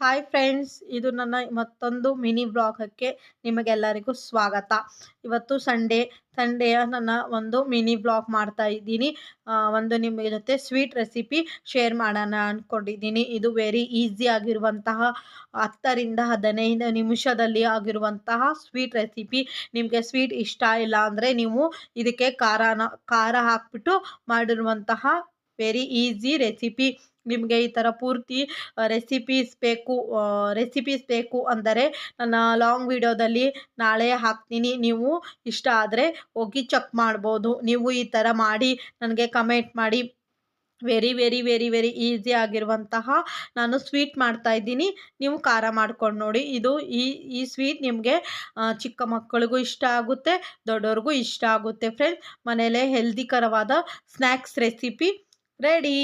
Hi friends, ಇದು ನನ್ನ ಮತ್ತೊಂದು ಮಿನಿ ವ್ಲಾಗಕ್ಕೆ ನಿಮಗೆಲ್ಲರಿಗೂ ಸ್ವಾಗತ. ಇವತ್ತು ಸಂಡೆಯ ನನ್ನ ಒಂದು ಮಿನಿ ವ್ಲಾಗ್ ಮಾಡ್ತಾ ಇದ್ದೀನಿ. ಒಂದು ನಿಮ್ಮ ಜೊತೆ ಸ್ವೀಟ್ ರೆಸಿಪಿ ಶೇರ್ ಮಾಡೋಣ ಅಂದ್ಕೊಂಡಿದ್ದೀನಿ. ಇದು ವೆರಿ ಈಸಿ ಆಗಿರುವಂತಹ 10 ರಿಂದ 15 ನಿಮಿಷದಲ್ಲಿ ಆಗಿರುವಂತಹ ಸ್ವೀಟ್ ರೆಸಿಪಿ. ನಿಮಗೆ ಸ್ವೀಟ್ ಇಷ್ಟ ಇಲ್ಲ ಅಂದರೆ ನೀವು ಇದಕ್ಕೆ ಖಾರ ಹಾಕ್ಬಿಟ್ಟು ಮಾಡಿರುವಂತಹ ವೆರಿ ಈಸಿ ರೆಸಿಪಿ. ನಿಮಗೆ ಈ ಥರ ಪೂರ್ತಿ ರೆಸಿಪೀಸ್ ಬೇಕು ಅಂದರೆ ನನ್ನ ಲಾಂಗ್ ವಿಡಿಯೋದಲ್ಲಿ ನಾಳೆ ಹಾಕ್ತೀನಿ. ನೀವು ಇಷ್ಟ ಆದರೆ ಹೋಗಿ ಚೆಕ್ ಮಾಡ್ಬೋದು. ನೀವು ಈ ಥರ ಮಾಡಿ ನನಗೆ ಕಮೆಂಟ್ ಮಾಡಿ. Very very very very easy ಆಗಿರುವಂತಹ ನಾನು ಸ್ವೀಟ್ ಮಾಡ್ತಾ ಇದ್ದೀನಿ. ನೀವು ಖಾರ ಮಾಡ್ಕೊಂಡು ನೋಡಿ. ಈ ಸ್ವೀಟ್ ನಿಮಗೆ ಚಿಕ್ಕ ಮಕ್ಕಳಿಗೂ ಇಷ್ಟ ಆಗುತ್ತೆ, ದೊಡ್ಡವ್ರಿಗೂ ಇಷ್ಟ ಆಗುತ್ತೆ ಫ್ರೆಂಡ್ಸ್. ಮನೆಯಲ್ಲೇ ಹೆಲ್ದಿಕರವಾದ ಸ್ನ್ಯಾಕ್ಸ್ ರೆಸಿಪಿ ರೆಡಿ.